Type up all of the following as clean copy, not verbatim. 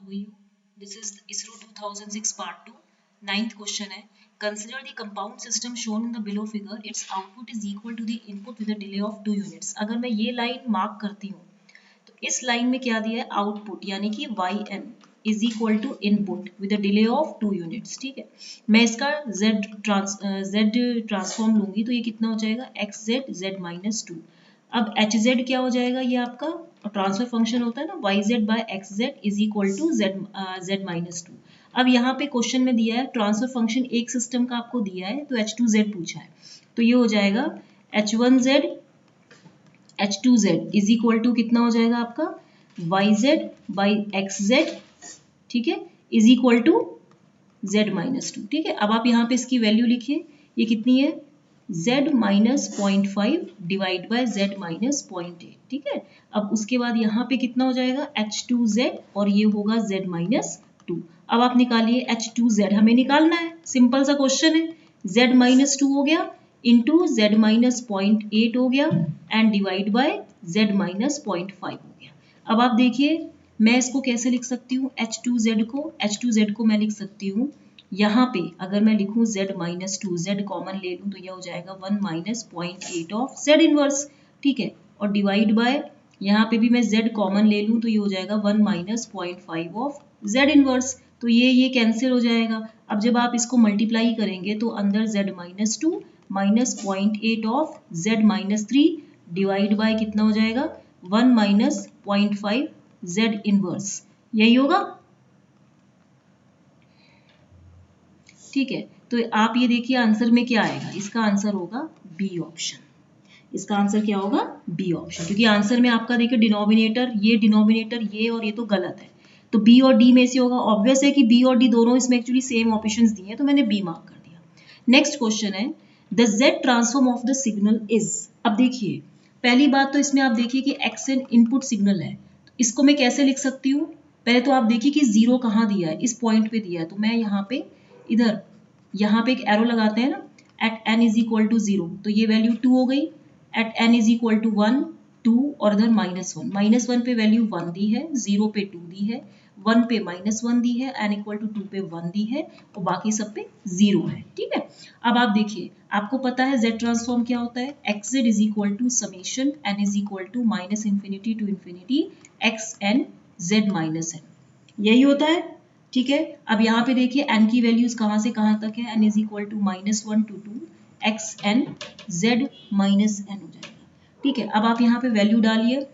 how are you? This is ISRO 2006 part 2. Ninth question है. Consider the compound system shown in the below figure. Its output is equal to the input with a delay of 2 units. अगर मैं ये line mark करती हूँ तो इस line में क्या दिया है? आउटपुट यानी कि yn is equal to input with a delay of 2 units. ठीक है, मैं इसका z ट्रांसफॉर्म लूंगी तो ये कितना हो जाएगा? xz z minus 2. अब hz क्या हो जाएगा? ये आपका ट्रांसफर फंक्शन होता है ना, yz by xz is equal to z minus 2. अब यहाँ पे क्वेश्चन में दिया है ट्रांसफर फंक्शन एक सिस्टम का आपको दिया है तो h2z पूछा है, तो ये हो जाएगा h1z h2z is equal to कितना हो जाएगा आपका? yz बाई xz, ठीक है, is equal to z minus 2. ठीक है, अब आप यहाँ पे इसकी वैल्यू लिखिए, ये कितनी है? z minus 0.5 divide by z minus 0.8. ठीक है, अब उसके बाद यहाँ पे कितना हो जाएगा? h2z और ये होगा z माइनस 2. अब आप निकालिए h2z, हमें निकालना है, सिंपल सा क्वेश्चन है. z माइनस 2 हो गया इंटू z माइनस 0.8 हो गया and divide by z minus 0.5 हो गया. अब आप देखिए मैं इसको कैसे लिख सकती हूँ? h2z को मैं लिख सकती हूँ यहाँ पे, अगर मैं लिखूँ z माइनस 2, z कॉमन ले लूँ तो यह हो जाएगा 1 माइनस 0.8 ऑफ z इनवर्स. ठीक है, और डिवाइड बाय यहाँ पे भी मैं z कॉमन ले लूँ तो ये हो जाएगा 1 माइनस 0.5 ऑफ z इनवर्स. तो ये कैंसिल हो जाएगा. अब जब आप इसको मल्टीप्लाई करेंगे तो अंदर z minus 2 minus 0.8 of z minus 3 divide by कितना हो जाएगा? 1 माइनस 0.5 z इनवर्स. यही होगा. ठीक है, तो आप ये देखिए आंसर में क्या आएगा. इसका आंसर होगा बी ऑप्शन. इसका आंसर क्या होगा? बी ऑप्शन, क्योंकि आंसर में आपका देखिए डिनोमिनेटर ये और ये तो गलत है, तो बी और डी में से होगा. ऑब्वियस है कि बी और डी दोनों इसमें एक्चुअली सेम ऑप्शंस दिए हैं तो मैंने बी मार्क कर दिया. नेक्स्ट क्वेश्चन है the Z transform of the signal is. अब देखिए पहली बात तो इसमें आप देखिए कि एक्सएन इनपुट सिग्नल है, तो इसको मैं कैसे लिख सकती हूँ? पहले तो आप देखिए कि जीरो कहाँ दिया है? इस पॉइंट पे दिया है, तो मैं यहाँ पे इधर यहाँ पे एक एरो लगाते हैं ना, at n is equal to 0, तो ये वैल्यू 2 हो गई. At n is equal to 1 2 और इधर माइनस वन पे वैल्यू 1 दी है, 0 पे 2 दी है, 1 पे माइनस 1 दी है, n इक्वल टू 2 पे 1 दी है और बाकी सब पे 0 है. ठीक है, अब आप देखिए आपको पता है z ट्रांसफॉर्म क्या होता है? xz is equal to summation n is equal to minus infinity to infinity x n z minus n, यही होता है. ठीक है, अब यहाँ पे देखिए n की वैल्यूज कहाँ से कहाँ तक है? n is equal to minus 1 to 2 x n z minus n हो जाएगा. ठीक है, अब आप यहाँ पे वैल्यू डालिए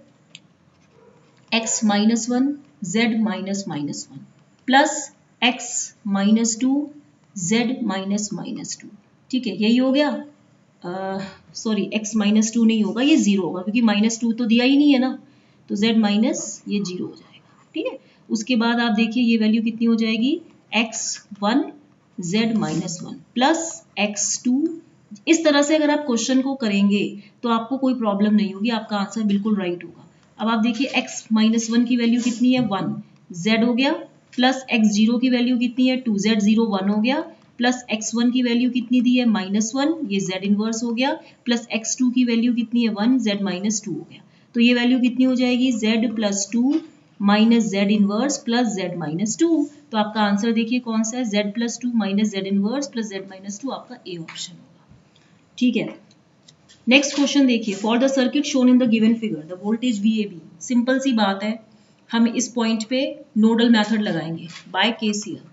x minus 1 Z minus minus 1 plus x minus 2 Z minus minus 2. ठीक है, यही हो गया. सॉरी x माइनस 2 नहीं होगा, ये 0 होगा क्योंकि माइनस 2 तो दिया ही नहीं है ना, तो z माइनस ये 0 हो जाएगा. ठीक है, उसके बाद आप देखिए ये वैल्यू कितनी हो जाएगी? x1 z minus 1 plus x2. इस तरह से अगर आप क्वेश्चन को करेंगे तो आपको कोई प्रॉब्लम नहीं होगी, आपका आंसर बिल्कुल राइट होगा. अब आप देखिए x माइनस 1 की वैल्यू कितनी है? 1 z हो गया, प्लस x0 की वैल्यू कितनी है? 2z0 1 हो गया, प्लस x1 की वैल्यू कितनी दी है? माइनस 1, ये z इनवर्स हो गया, प्लस x2 की वैल्यू कितनी है? 1 z माइनस 2 हो गया. तो ये वैल्यू कितनी हो जाएगी? z plus 2 minus Z inverse plus Z minus 2. तो आपका आंसर देखिए कौन सा है? Z plus 2 minus Z inverse plus Z minus 2, आपका ए ऑप्शन होगा. ठीक है, नेक्स्ट क्वेश्चन देखिए. For the circuit shown in the given figure the voltage VAB. Simple सी बात है, हम इस पॉइंट पे नोडल मेथड लगाएंगे by KCL,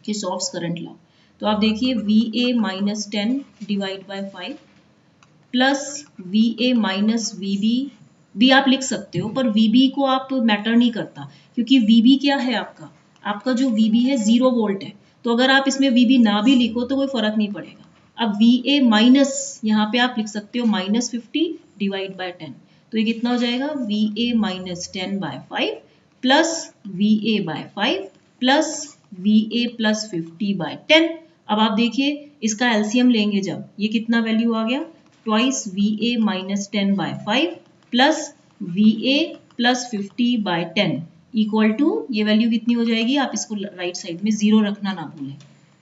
Kirchhoff's current law. तो आप देखिए VA minus 10 divide by 5 plus VA minus VB भी आप लिख सकते हो, पर VB को आप मैटर नहीं करता क्योंकि VB क्या है? आपका जो VB है 0 वोल्ट है, तो अगर आप इसमें VB ना भी लिखो तो कोई फर्क नहीं पड़ेगा. अब VA माइनस यहाँ पे आप लिख सकते हो माइनस 50 डिवाइड बाय 10, तो ये कितना हो जाएगा? VA minus 10 by 5 plus VA by 5 plus VA plus 50 by 10. अब आप देखिए इसका एलसीएम लेंगे जब, ये कितना वैल्यू आ गया? Twice VA minus 10 by 5 plus VA plus 50 by 10 equal to, ये वैल्यू कितनी हो जाएगी? आप इसको राइट साइड में 0 रखना ना भूलें.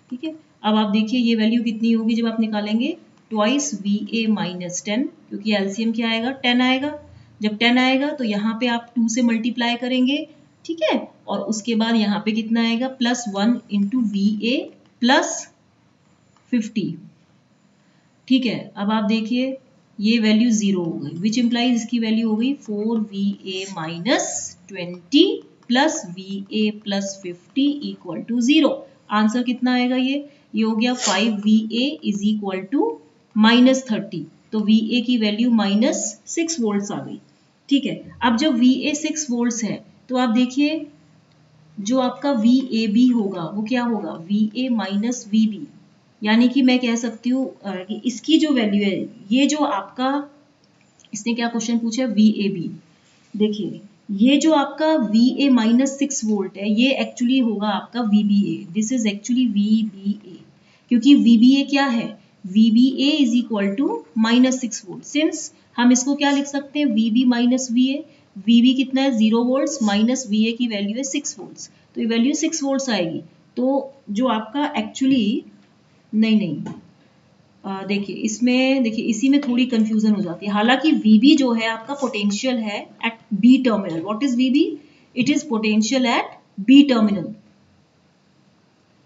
ठीक है, अब आप देखिए ये वैल्यू कितनी होगी जब आप निकालेंगे? ट्वाइस VA माइनस 10, क्योंकि एलसीएम क्या आएगा? 10 आएगा. जब 10 आएगा तो यहाँ पे आप 2 से मल्टीप्लाई करेंगे ठीक है, और उसके बाद यहाँ पे कितना आएगा +1 इंटू VA प्लस 50। ठीक है, अब आप देखिए ये वैल्यू 0 हो गई, विच इम्प्लाइज इसकी वैल्यू हो गई 4VA minus 20 plus VA plus 50 equal to 0। Answer कितना आएगा, ये हो गया 5VA इज इक्वल टू -30। तो VA की वैल्यू -6 वोल्ट्स आ गई। ठीक है, अब जब VA 6 वोल्ट्स है तो आप देखिए जो आपका VAB होगा वो क्या होगा, VA माइनस VB। यानी कि मैं कह सकती हूँ कि इसकी जो वैल्यू है, ये जो आपका इसने क्या क्वेश्चन पूछा है VAB, देखिए ये जो आपका VA माइनस 6 वोल्ट है ये एक्चुअली होगा आपका VBA। This is actually VBA, क्योंकि VBA क्या है, VBA is equal to -6 volt. Since हम इसको क्या लिख सकते हैं, VB माइनस VA। VB कितना है 0 वोल्ट्स माइनस VA की वैल्यू है 6 वोल्ट्स, तो ये वैल्यू 6 वोल्ट्स आएगी। तो जो आपका एक्चुअली नहीं देखिए इसमें, देखिए इसी में थोड़ी कंफ्यूजन हो जाती है। हालांकि VB जो है आपका पोटेंशियल है at B terminal. What is VB, it is potential at B terminal.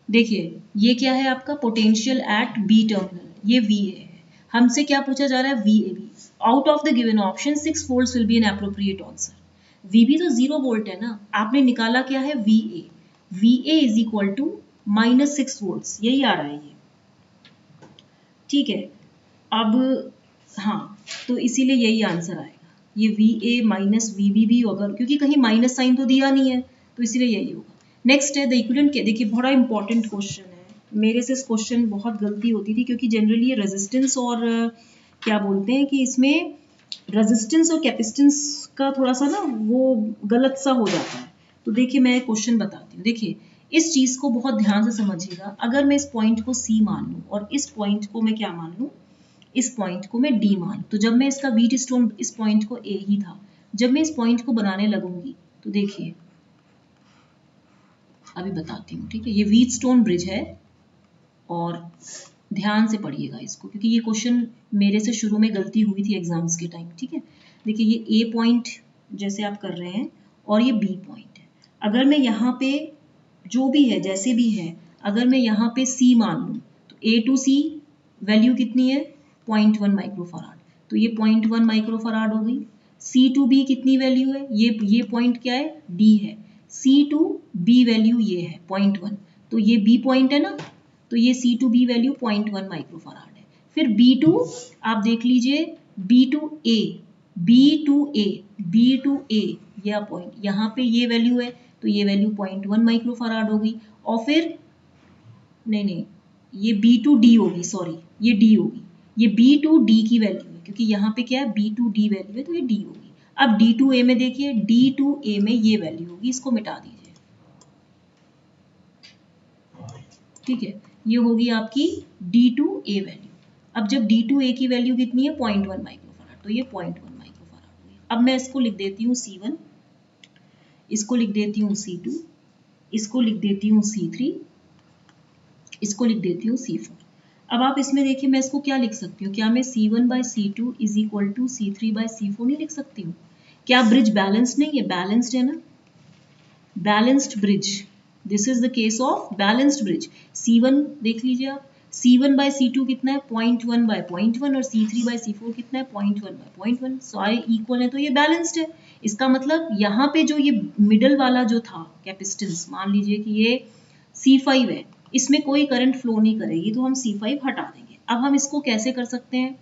देखिए ये क्या है आपका पोटेंशियल एट B टर्मिनल, ये VA है। हमसे क्या पूछा जा रहा है VAB। Out of the given option 6 volts will be N appropriate answer. VB तो 0 वोल्ट है ना, आपने निकाला क्या है VA। VA is equal to -6 volts, यही आ रहा है ये। ठीक है, अब हाँ, तो इसीलिए यही आंसर आएगा, ये VA माइनस VB भी होगा, क्योंकि कहीं माइनस साइन तो दिया नहीं है, तो इसीलिए यही होगा। नेक्स्ट है द इक्विवेलेंट के, देखिए बड़ा इंपॉर्टेंट क्वेश्चन है, मेरे से इस क्वेश्चन बहुत गलती होती थी, क्योंकि जनरली ये रेजिस्टेंस और क्या बोलते हैं कि इसमें रेजिस्टेंस और कैपेसिटेंस का थोड़ा सा ना वो गलत सा हो जाता है। तो देखिए मैं क्वेश्चन बताती हूँ, देखिए इस चीज को बहुत ध्यान से समझिएगा। अगर मैं इस पॉइंट को C मान लूँ और इस पॉइंट को मैं क्या मान लूँ, इस पॉइंट को मैं D मान, तो जब मैं इसका व्हीट स्टोन, इस पॉइंट को A ही था, जब मैं इस पॉइंट को बनाने लगूंगी तो देखिए अभी बताती हूँ। ठीक है, ये व्हीट स्टोन ब्रिज है और ध्यान से पढ़िएगा इसको, क्योंकि ये क्वेश्चन मेरे से शुरू में गलती हुई थी एग्जाम्स के टाइम। ठीक है, देखिए ये A पॉइंट जैसे आप कर रहे हैं और ये B पॉइंट है। अगर मैं यहाँ पे जो भी है जैसे भी है, अगर मैं यहाँ पे C मान लूँ तो A टू C वैल्यू कितनी है 0.1 माइक्रोफराड, तो ये 0.1 माइक्रोफराड हो गई। C टू B कितनी वैल्यू है, ये पॉइंट क्या है D है, C टू B वैल्यू ये है 0.1, तो ये B पॉइंट है ना, तो ये C to B value 0.1 microfarad है। फिर B टू आप देख लीजिए, B to A, B to A, B to A यह पॉइंट, यहाँ पे ये वैल्यू है, तो ये वैल्यू 0.1 माइक्रोफराड हो गई। और फिर नहीं ये B टू D होगी, सॉरी ये D होगी, ये B टू D की वैल्यू है, क्योंकि यहाँ पे क्या है B टू D वैल्यू है, तो ये D होगी। अब D टू A में देखिए, D टू A में ये वैल्यू होगी, इसको मिटा दीजिए। ठीक है, ये होगी आपकी D टू A वैल्यू। अब जब D टू A की वैल्यू कितनी है 0.1 माइक्रोफराड, तो ये 0.1 माइक्रोफराड हुई। अब मैं इसको लिख देती हूँ C1, इसको लिख देती हूँ C2, इसको लिख देती हूँ C3, इसको लिख देती हूँ C4। अब आप इसमें देखिए मैं इसको क्या लिख सकती हूँ, क्या मैं C1 by C2 is equal to C3 by C4 नहीं लिख सकती हूँ? क्या ब्रिज बैलेंस्ड नहीं है, बैलेंस्ड है ना, balanced bridge, this is the case of balanced bridge. C1 देख लीजिए आप, C1 बाय C2 कितना है 0.1 बाय 0.1 और C3 बाय C4 कितना है 0.1 बाय 0.1, सारे इक्वल है, तो ये बैलेंस्ड है। इसका मतलब यहाँ पे जो ये मिडल वाला जो था कैपेसिटेंस, मान लीजिए कि ये C5 है, इसमें कोई करंट फ्लो नहीं करेगी, तो हम C5 हटा देंगे। अब हम इसको कैसे कर सकते हैं,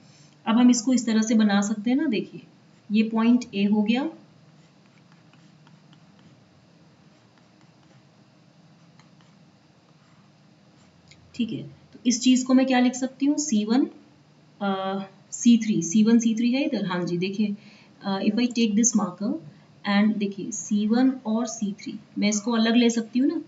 अब हम इसको इस तरह से बना सकते हैं ना, देखिए ये पॉइंट A हो गया, ठीक है, तो इस चीज को मैं क्या लिख सकती हूँ C1 C3, C1 C3 है इधर, हाँ जी देखिए if I take this marker and देखिए C1 और C3 मैं इसको अलग ले सकती हूँ ना,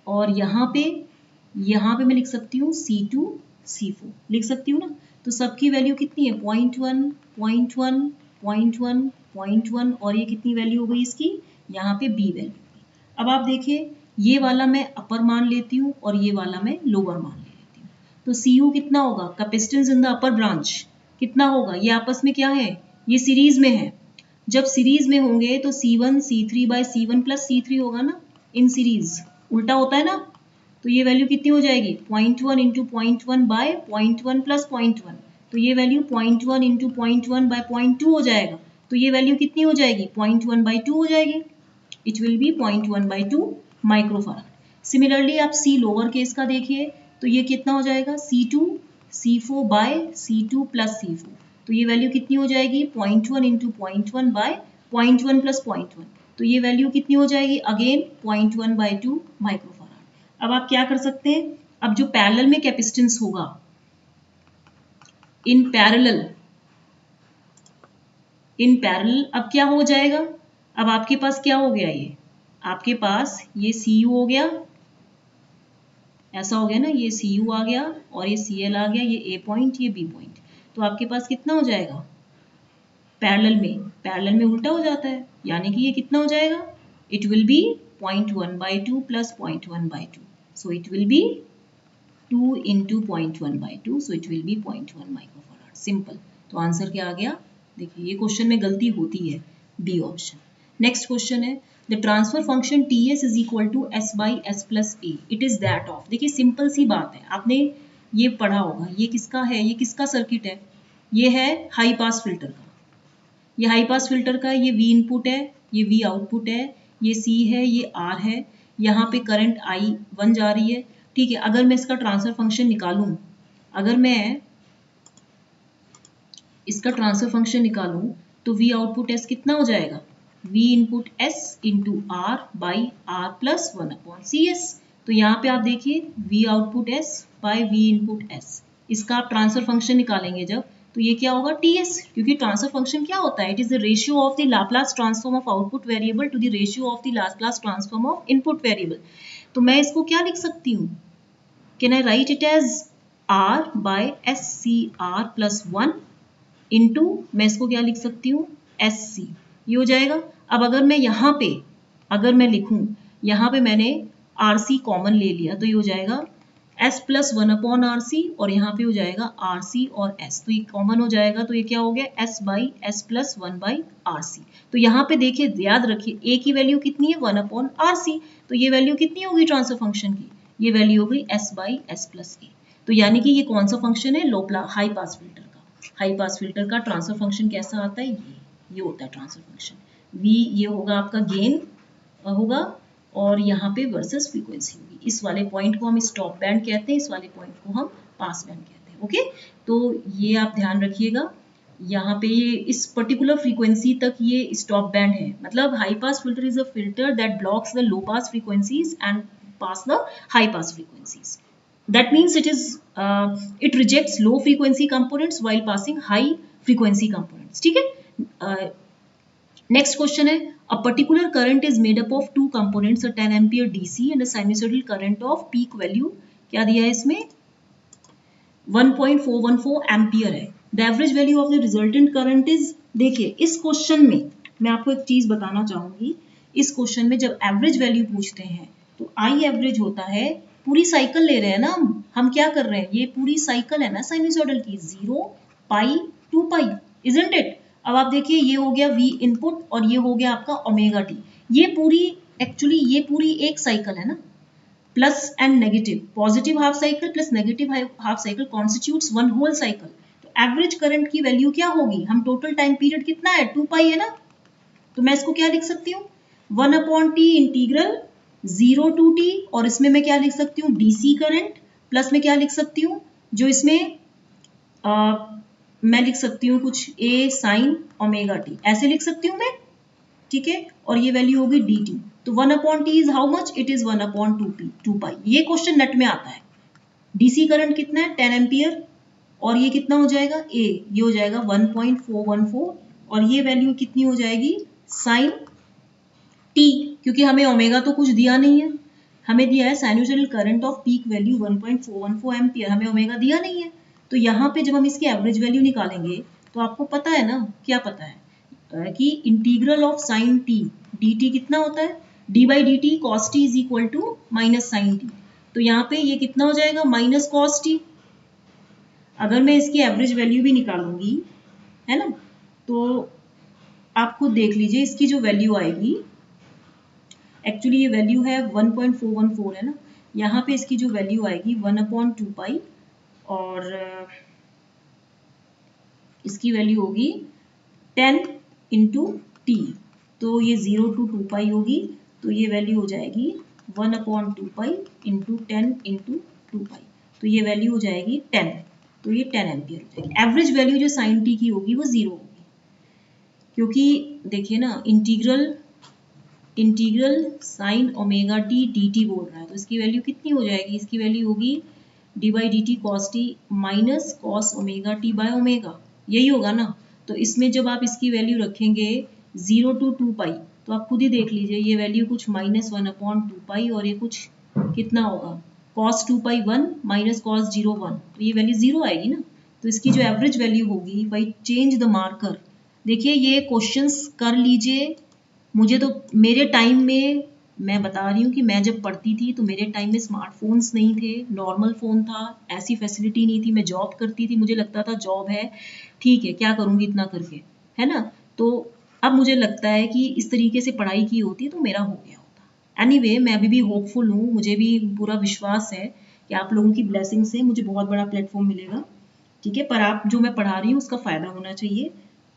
और यहाँ पे मैं लिख सकती हूँ C2 C4 लिख सकती हूँ ना, तो सबकी वैल्यू कितनी है 0.1 0.1 0.1 0.1 और ये कितनी वैल्यू हो गई इसकी, यहाँ पे B वैल्यू। अब आप देखिए ये वाला मैं अपर मान लेती हूँ और ये वाला मैं लोअर मान लेती हूँ, तो Cu कितना होगा, capacitance in the upper branch कितना होगा, ये आपस में क्या है, ये सीरीज में है। जब सीरीज में होंगे तो C1 C3 bye C1 plus C3 होगा ना, इन सीरीज उल्टा होता है ना। तो ये वैल्यू कितनी हो जाएगी 0.1 इंटू 0.1 बाय 0.1 प्लस 0.1, तो ये वैल्यू 0.1 इंटू 0.1 बाय 0.2 हो जाएगा। तो ये वैल्यू कितनी हो जाएगी 0.1 बाई 2 हो जाएगी। It will B 0.1 by 2 microfarad. Similarly आप C लोअर केस का देखिए तो ये कितना हो जाएगा C2 C4 bye C2 plus C4, तो ये वैल्यू कितनी हो जाएगी 0.1 इंटू 0.1 बाय 0.1 प्लस 0.1, तो ये वैल्यू कितनी हो जाएगी अगेन 0.1 बाई 2 माइक्रोफारड। अब आप क्या कर सकते हैं, अब जो पैरेलल में कैपेसिटेंस होगा इन पैरेलल अब क्या हो जाएगा, अब आपके पास क्या हो गया, ये आपके पास ये Cu हो गया, ऐसा हो गया ना, ये Cu आ गया और ये Cl आ गया, ये A पॉइंट ये B पॉइंट, तो आपके पास कितना हो जाएगा पैरेलल में उल्टा हो जाता है, यानी कि ये कितना हो जाएगा, it will B 0.1 by 2 plus 0.1 by 2, so it will B 2 into 0.1 by 2, so it will B 0.1 microfarad. Simple. तो आंसर क्या आ गया, देखिए ये क्वेश्चन में गलती होती है, बी ऑप्शन। नेक्स्ट क्वेश्चन है the transfer function Ts is equal to s by s plus a, it is that of. देखिए सिंपल सी बात है, आपने ये पढ़ा होगा, ये किसका है, ये किसका सर्किट है, ये है हाई पास फिल्टर का, ये हाई पास फिल्टर का, ये V इनपुट है, ये V आउटपुट है, ये C है, ये R है, यहाँ पे करंट I1 जा रही है, ठीक है। अगर मैं इसका ट्रांसफर फंक्शन निकालूं, अगर मैं इसका ट्रांसफर फंक्शन निकालूं तो V आउटपुट S कितना हो जाएगा, V input S into R by R plus 1 upon C s. तो यहाँ पे आप देखिए V output S by V input S, इसका आप ट्रांसफर फंक्शन निकालेंगे जब, तो ये क्या होगा TS, क्योंकि ट्रांसफर फंक्शन क्या होता है, it is the ratio of the Laplace transform of output variable to the ratio of the Laplace transform of input variable. तो मैं इसको क्या लिख सकती हूँ, can I write it as R by SCR plus 1 into, मैं इसको क्या लिख सकती हूँ SC, ये हो जाएगा। अब अगर मैं यहाँ पे अगर मैं लिखूं, यहाँ पे मैंने RC कॉमन ले लिया तो ये हो जाएगा S प्लस 1 अपॉन RC, और यहाँ पे हो जाएगा RC और S, तो ये कॉमन हो जाएगा, तो ये क्या हो गया S by S plus 1 by RC। तो यहाँ पे देखिए याद रखिए A की वैल्यू कितनी है 1 अपॉन RC, तो ये वैल्यू कितनी होगी ट्रांसफर फंक्शन की, ये वैल्यू हो गई S by S plus A। तो यानी कि ये कौन सा फंक्शन है, हाई पास फिल्टर का। हाई पास फिल्टर का ट्रांसफर फंक्शन कैसा आता है, ये होता है ट्रांसफर फंक्शन। V ये होगा आपका गेन होगा, और यहाँ पे वर्सेस फ्रीक्वेंसी होगी। इस वाले पॉइंट को हम स्टॉप बैंड कहते हैं, इस वाले पॉइंट को हम पास बैंड कहते हैं। ओके, तो ये आप ध्यान रखिएगा, यहाँ पे ये इस पर्टिकुलर फ्रीक्वेंसी तक ये स्टॉप बैंड है, मतलब high pass filter is a filter that blocks the low pass frequencies and pass the high pass frequencies. That means it rejects low frequency components while passing high frequency components, ठीक है। Next question है a particular current is made up of two components, a 10 ampere DC and a sinusoidal current of peak value, क्या दिया है इसमें 1.414 ampere है। The average value of the resultant current is, देखिए इस क्वेश्चन में मैं आपको एक चीज बताना चाहूंगी, इस क्वेश्चन में जब एवरेज वैल्यू पूछते हैं तो आई एवरेज होता है, पूरी साइकिल ले रहे हैं ना हम क्या कर रहे हैं, ये पूरी साइकिल है ना साइनसॉइडल की, 0 पाई 2 पाई, इजंट इट। अब आप देखिए ये हो गया V इनपुट और ये हो गया आपका ओमेगा टी, ये पूरी एक्चुअली ये पूरी एक साइकिल है ना, plus and negative, positive half cycle plus negative half cycle constitutes one whole cycle. तो एवरेज करंट की वैल्यू क्या होगी, हम टोटल टाइम पीरियड कितना है 2 पाई है ना, तो मैं इसको क्या लिख सकती हूँ 1 upon t integral 0 to t, और इसमें मैं क्या लिख सकती हूँ डीसी करंट, प्लस में क्या लिख सकती हूँ जो इसमें मैं लिख सकती हूँ कुछ ए साइन ओमेगा टी, ऐसे लिख सकती हूँ मैं, ठीक है। और ये वैल्यू होगी डी टी, तो 1 upon T is how much, it is 1 upon 2 पाई। ये क्वेश्चन नेट में आता है, डीसी करंट कितना है 10 एम्पियर, और ये कितना हो जाएगा ए, ये हो जाएगा 1.414, और ये वैल्यू कितनी हो जाएगी साइन टी, क्योंकि हमें ओमेगा तो कुछ दिया नहीं है, हमें दिया है sinusoidal current off peak value 1.414 ampere, हमें ओमेगा दिया नहीं है। तो यहाँ पे जब हम इसकी एवरेज वैल्यू निकालेंगे तो आपको पता है ना, क्या पता है कि integral of sine t d t कितना होता है, d by d t cos t is equal to minus sine t, तो यहाँ पे ये कितना हो जाएगा माइनस कॉस टी। अगर मैं इसकी एवरेज वैल्यू भी निकालूंगी है ना, तो आप खुद देख लीजिए इसकी जो वैल्यू आएगी, एक्चुअली ये वैल्यू है 1.414 है ना, यहाँ पे इसकी जो वैल्यू आएगी 1/2 पाई और इसकी वैल्यू होगी 10 इंटू टी, तो ये 0 to 2 पाई होगी, तो ये वैल्यू हो जाएगी 1/2 पाई इंटू 10 इंटू 2 पाई, तो ये वैल्यू हो जाएगी 10, तो ये 10 एम्पियर हो जाएगी। एवरेज वैल्यू जो साइन टी की होगी वो 0 होगी, क्योंकि देखिए ना integral sine omega T d T बोल रहा है, तो इसकी वैल्यू कितनी हो जाएगी, इसकी वैल्यू होगी D by d t cos T minus cos omega T by omega, यही होगा ना। तो इसमें जब आप इसकी वैल्यू रखेंगे 0 to 2 पाई, तो आप खुद ही देख लीजिए ये वैल्यू कुछ -1/2 पाई और ये कुछ कितना होगा cos 2 पाई 1 माइनस cos 0 1, तो ये वैल्यू 0 आएगी ना। तो इसकी जो एवरेज वैल्यू होगी बाई चेंज द मार्कर, देखिए ये क्वेश्चंस कर लीजिए। मुझे तो मेरे टाइम में, मैं बता रही हूँ कि मैं जब पढ़ती थी तो मेरे टाइम में स्मार्टफोन्स नहीं थे, नॉर्मल फ़ोन था, ऐसी फैसिलिटी नहीं थी, मैं जॉब करती थी, मुझे लगता था जॉब है ठीक है क्या करूँगी इतना करके, है ना। तो अब मुझे लगता है कि इस तरीके से पढ़ाई की होती तो मेरा हो गया होता। एनीवे मैं अभी भी होपफुल हूँ, मुझे भी पूरा विश्वास है कि आप लोगों की ब्लेसिंग से मुझे बहुत बड़ा प्लेटफॉर्म मिलेगा, ठीक है। पर आप जो मैं पढ़ा रही हूँ उसका फ़ायदा होना चाहिए,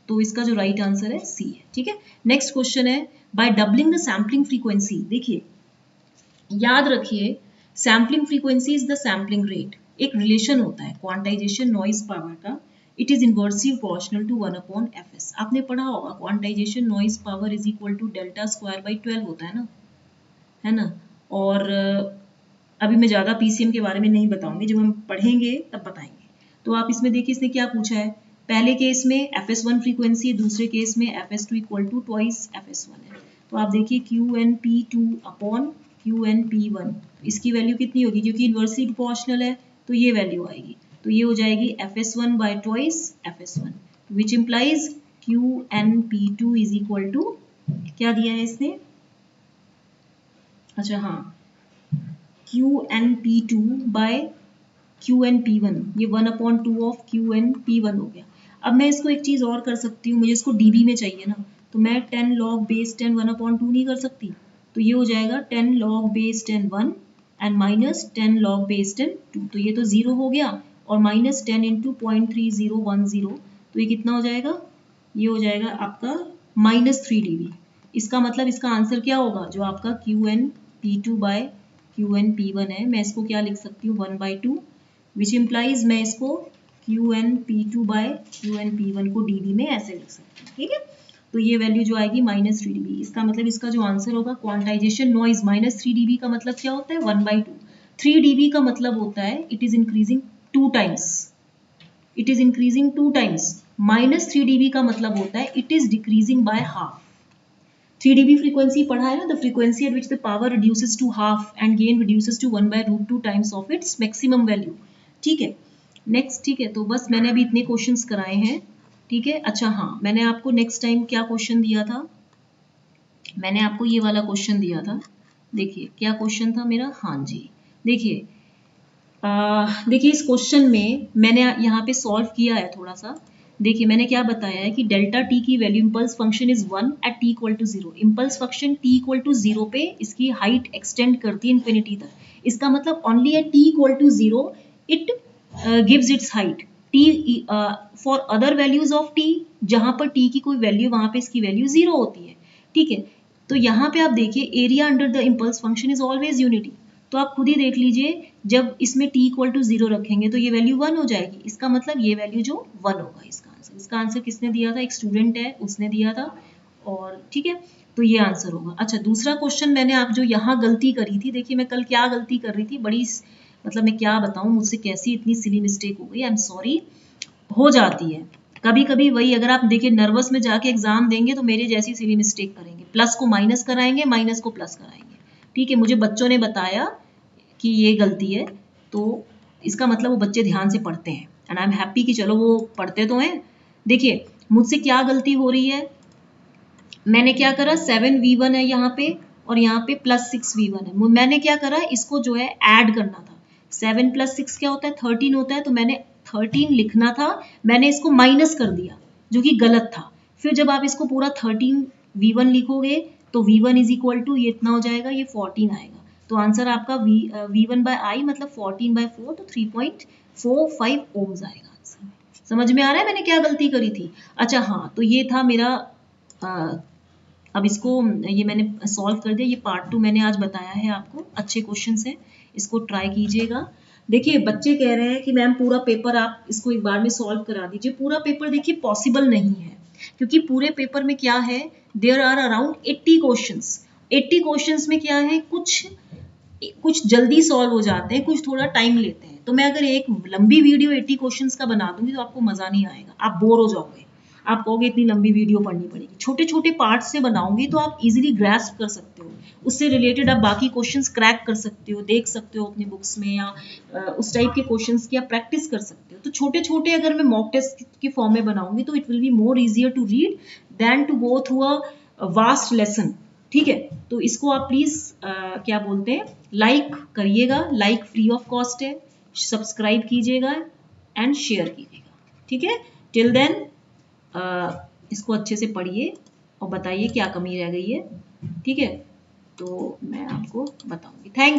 तो इसका जो राइट आंसर है सी है, ठीक है। नेक्स्ट क्वेश्चन है by doubling the sampling frequency. देखिए याद रखिए sampling frequency is the sampling rate, एक रिलेशन होता है क्वांटाइजेशन नॉइज पावर का, it is inversely proportional to 1/fs। आपने पढ़ा होगा quantisation noise power is equal to delta square by 12 होता है ना। और अभी मैं ज़्यादा पीसीएम के बारे में नहीं बताऊंगी, जब हम पढ़ेंगे तब बताएंगे। तो आप इसमें देखिए इसने क्या पूछा है, पहले केस में fs1 फ्रीक्वेंसी है, दूसरे केस में fs2 equal to twice fs1 है। तो आप देखिए QnP2 अपॉन QnP1, इसकी वैल्यू कितनी होगी, क्योंकि इन्वर्सली प्रोपोर्शनल है तो ये वैल्यू आएगी, तो ये हो जाएगी fs1 by twice fs1, which implies QnP2 is equal to, क्या दिया है इसने, अच्छा हाँ, QnP2 बाय QnP1, ये 1/2 ऑफ QnP1 हो गया। अब मैं इसको एक चीज़ और कर सकती हूँ, मुझे इसको dB में चाहिए ना, तो मैं 10 log base 10 1/2 नहीं कर सकती, तो ये हो जाएगा 10 log base 10 1 and minus 10 log base 10 2, तो ये तो 0 हो गया, और माइनस 10 इंटू 0.3010, तो ये कितना हो जाएगा, ये हो जाएगा आपका -3 dB। इसका मतलब इसका आंसर क्या होगा, जो आपका QnP2 बाय QnP1 है, मैं इसको क्या लिख सकती हूँ 1/2, विच इम्प्लाइज मैं इसको QnP2 बाय QnP1 को dB में ऐसे लिख सकती हूँ, ठीक है। तो ये वैल्यू जो आएगी -3 dB, इसका मतलब इसका जो आंसर होगा क्वांटाइजेशन नॉइज -3 dB का मतलब क्या होता है 1/2, 3 dB का मतलब होता है it is increasing 2 times, it is increasing 2 times, -3 dB का मतलब होता है it is decreasing by half. 3 dB frequency पढ़ा है ना, the frequency at which the power reduces to half and gain reduces to 1/√2 times of its maximum value, ठीक है। Next, ठीक है, तो बस मैंने अभी इतने क्वेश्चंस कराए हैं, ठीक है। अच्छा हाँ, मैंने आपको नेक्स्ट टाइम क्या क्वेश्चन दिया था, मैंने आपको ये वाला क्वेश्चन दिया था, देखिए क्या क्वेश्चन था मेरा, हाँ जी, देखिए देखिए इस क्वेश्चन में मैंने यहाँ पे सॉल्व किया है थोड़ा सा। देखिए मैंने क्या बताया है कि डेल्टा टी की value impulse function is 1 at t equal to 0, impulse function t equal to 0 पे इसकी हाइट एक्सटेंड करती है इन्फिनिटी तक, इसका मतलब only at t equal to 0 it gives its height, t for other values of t, जहां पर T की कोई वैल्यू वहां पे इसकी वैल्यू 0 होती है, ठीक है। तो यहाँ पे आप देखिए area under the impulse function is always unity, तो आप खुद ही देख लीजिए जब इसमें t इक्वल टू 0 रखेंगे तो ये वैल्यू 1 हो जाएगी, इसका मतलब ये वैल्यू जो 1 होगा इसका आंसर किसने दिया था, एक स्टूडेंट है उसने दिया था, और ठीक है, तो ये आंसर होगा। अच्छा दूसरा क्वेश्चन मैंने आप जो यहाँ गलती करी थी, देखिए मैं कल क्या गलती कर रही थी, बड़ी मतलब मैं क्या बताऊँ, मुझसे कैसी इतनी सिली मिस्टेक हो गई, आई एम सॉरी, हो जाती है कभी कभी, वही अगर आप देखिए नर्वस में जाके एग्जाम देंगे तो मेरे जैसी सिली मिस्टेक करेंगे, प्लस को माइनस कराएंगे, माइनस को प्लस कराएंगे, ठीक है। मुझे बच्चों ने बताया कि ये गलती है, तो इसका मतलब वो बच्चे ध्यान से पढ़ते हैं, एंड आई एम हैप्पी कि चलो वो पढ़ते तो हैं। देखिए मुझसे क्या गलती हो रही है, मैंने क्या करा 7v1 है यहाँ पे और यहाँ पे +6v1 है, मैंने क्या करा इसको जो है ऐड करना था, 7 + 6 क्या होता है 13 होता है, तो मैंने 13 लिखना था, मैंने इसको माइनस कर दिया जो कि गलत था, फिर जब आप इसको पूरा 13v1 लिखोगे तो v1 इज इक्वल टू ये इतना हो जाएगा, ये 14 आएगा। तो आंसर आपका v1/i मतलब 14/4 तो 3.45 ओम्स आएगा आंसर। समझ में आ रहा है मैंने क्या गलती करी थी? अच्छा हाँ, तो ये था मेरा अब इसको ये मैंने सॉल्व कर दिया। ये पार्ट 2 मैंने आज बताया है आपको, अच्छे क्वेश्चन है, इसको ट्राई कीजिएगा। देखिए बच्चे कह रहे हैं कि मैम पूरा पेपर आप इसको एक बार में सॉल्व करा दीजिए। पूरा पेपर देखिए पॉसिबल नहीं है, क्योंकि पूरे पेपर में क्या है, there are around 80 questions. 80 questions में क्या है, कुछ जल्दी सॉल्व हो जाते हैं, कुछ थोड़ा टाइम लेते हैं। तो मैं अगर एक लंबी वीडियो 80 क्वेश्चंस का बना दूंगी तो आपको मजा नहीं आएगा, आप बोर हो जाओगे, आप कहोगे इतनी लंबी वीडियो पढ़नी पड़ेगी। छोटे छोटे पार्ट्स से बनाऊंगी तो आप इजीली ग्रैस्प कर सकते हो, उससे रिलेटेड आप बाकी क्वेश्चंस क्रैक कर सकते हो, देख सकते हो अपनी बुक्स में, या उस टाइप के क्वेश्चंस की आप प्रैक्टिस कर सकते हो। तो छोटे छोटे अगर मैं मॉक टेस्ट के फॉर्म में बनाऊंगी तो it will be more easier to read than to go through a vast lesson. ठीक है, तो इसको आप प्लीज क्या बोलते हैं, लाइक करिएगा, लाइक फ्री ऑफ कॉस्ट है, सब्सक्राइब कीजिएगा एंड शेयर कीजिएगा। ठीक है, टिल देन इसको अच्छे से पढ़िए और बताइए क्या कमी रह गई है। ठीक है, तो मैं आपको बताऊंगी। थैंक